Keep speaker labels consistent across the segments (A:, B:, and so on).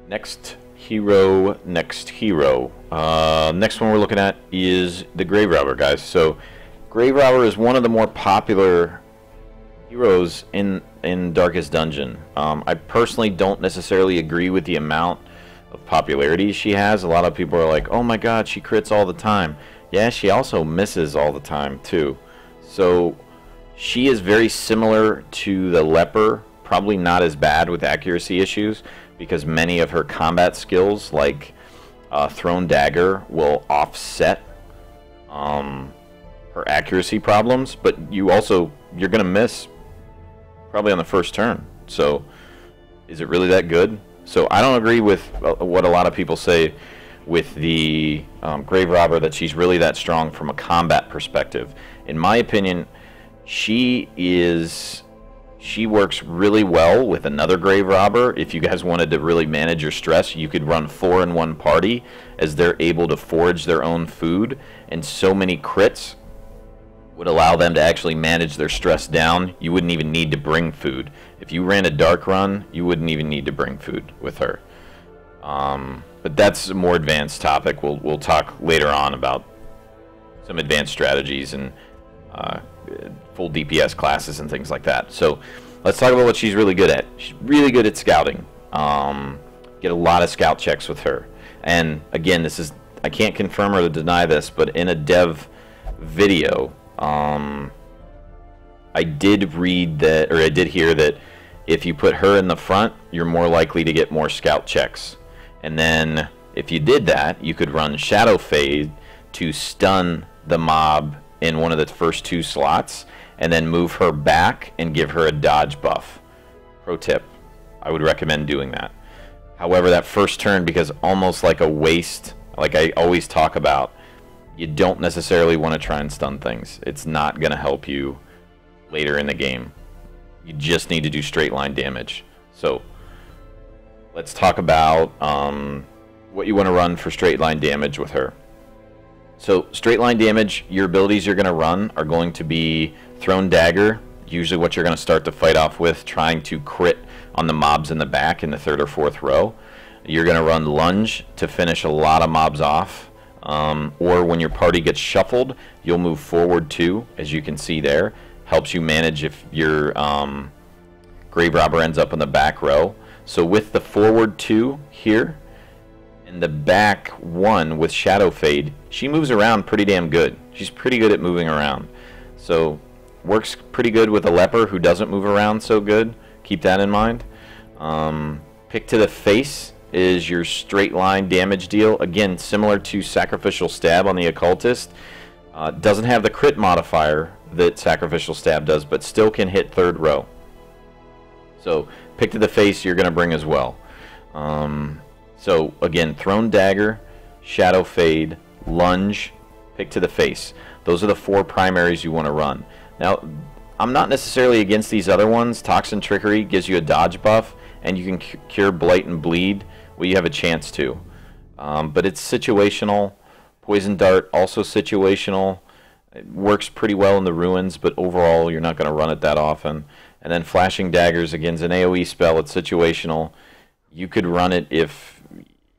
A: Next hero. Next one we're looking at is the Grave Robber, guys. So, Grave Robber is one of the more popular heroes in Darkest Dungeon. I personally don't necessarily agree with the amount of popularity she has. A lot of people are like, oh my god, she crits all the time. Yeah, she also misses all the time too. So she is very similar to the Leper, probably not as bad with accuracy issues, because many of her combat skills, like Thrown Dagger, will offset her accuracy problems, but you're going to miss probably on the first turn. So is it really that good? So I don't agree with what a lot of people say with the Grave Robber, that she's really that strong from a combat perspective. In my opinion, she works really well with another Grave Robber. If you guys wanted to really manage your stress, you could run 4 in one party, as they're able to forage their own food, and so many crits would allow them to actually manage their stress down. You wouldn't even need to bring food. If you ran a dark run, you wouldn't even need to bring food with her. But that's a more advanced topic. We'll talk later on about some advanced strategies and full DPS classes and things like that. So let's talk about what she's really good at. She's really good at scouting. Get a lot of scout checks with her. And again, I can't confirm or deny this, but in a dev video, I did read that, or I did hear that if you put her in the front, you're more likely to get more scout checks. And then if you did that, you could run Shadow Fade to stun the mob in one of the first 2 slots, and then move her back and give her a dodge buff. Pro tip, I would recommend doing that. However, that first turn, because almost like a waste, like I always talk about, you don't necessarily want to try and stun things. It's not going to help you later in the game. You just need to do straight line damage. So let's talk about what you want to run for straight line damage with her. So straight line damage, your abilities you're going to run are going to be Thrown Dagger, usually what you're going to start the fight off with, trying to crit on the mobs in the back in the 3rd or 4th row. You're going to run Lunge to finish a lot of mobs off. Or when your party gets shuffled, you'll move forward 2, as you can see there. Helps you manage if your Grave Robber ends up in the back row. So with the forward 2 here, and the back 1 with Shadow Fade, she moves around pretty damn good. She's pretty good at moving around. So works pretty good with a Leper who doesn't move around so good. Keep that in mind. Pick to the Face is your straight line damage deal. Again, similar to Sacrificial Stab on the Occultist. Doesn't have the crit modifier that Sacrificial Stab does, but still can hit 3rd row. So pick to the face you're going to bring as well. So again, Thrown Dagger, Shadow Fade, Lunge, pick to the face. Those are the 4 primaries you want to run. Now, I'm not necessarily against these other ones. Toxin Trickery gives you a dodge buff, and you can cure Blight and Bleed. Well, you have a chance to. But it's situational. Poison Dart, also situational. It works pretty well in the Ruins, but overall you're not going to run it that often. And then Flashing Daggers, again, is an AoE spell. It's situational. You could run it if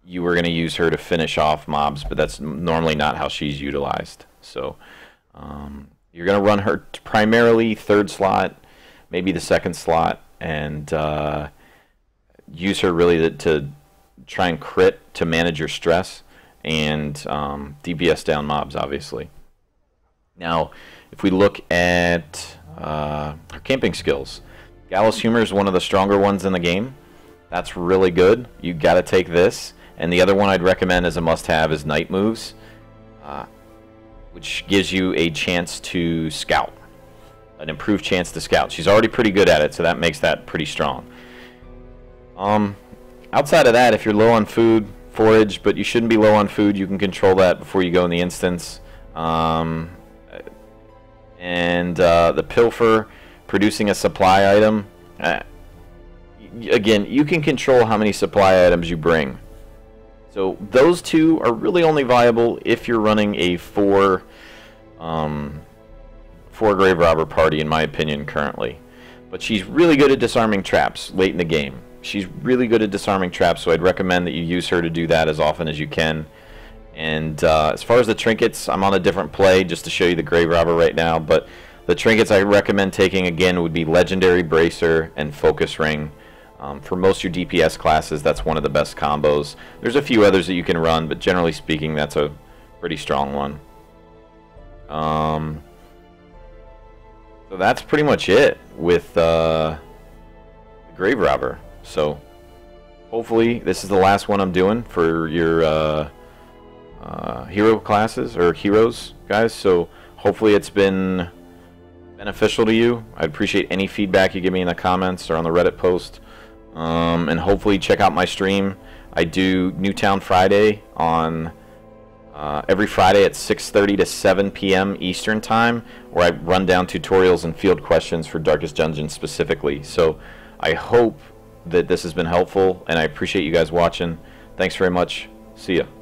A: you were going to use her to finish off mobs, but that's normally not how she's utilized. So you're going to run her primarily 3rd slot, maybe the 2nd slot, and use her really to try and crit to manage your stress and DPS down mobs, obviously. Now, if we look at her camping skills, Gallows Humor is one of the stronger ones in the game. That's really good. You got to take this. And the other one I'd recommend as a must-have is Night Moves, which gives you a chance to scout, an improved chance to scout. She's already pretty good at it, so that makes that pretty strong. Outside of that, if you're low on food, forage, but you shouldn't be low on food, you can control that before you go in the instance. The Pilfer, producing a supply item. Again, you can control how many supply items you bring. So those 2 are really only viable if you're running a 4 Grave Robber party, in my opinion, currently. But she's really good at disarming traps late in the game. she's really good at disarming traps, so I'd recommend that you use her to do that as often as you can. And as far as the trinkets, I'm on a different play just to show you the Grave Robber right now, but the trinkets I recommend taking again would be Legendary Bracer and Focus Ring. For most of your DPS classes, that's one of the best combos. There's a few others that you can run, but generally speaking, that's a pretty strong one. So that's pretty much it with the Grave Robber. So hopefully this is the last one I'm doing for your hero classes, or heroes, guys. So hopefully it's been beneficial to you. I'd appreciate any feedback you give me in the comments or on the Reddit post. And hopefully check out my stream. I do Newtown Friday on every Friday at 6:30 to 7 p.m. Eastern Time, where I run down tutorials and field questions for Darkest Dungeon specifically. So I hope that this has been helpful, and I appreciate you guys watching. Thanks very much. See ya.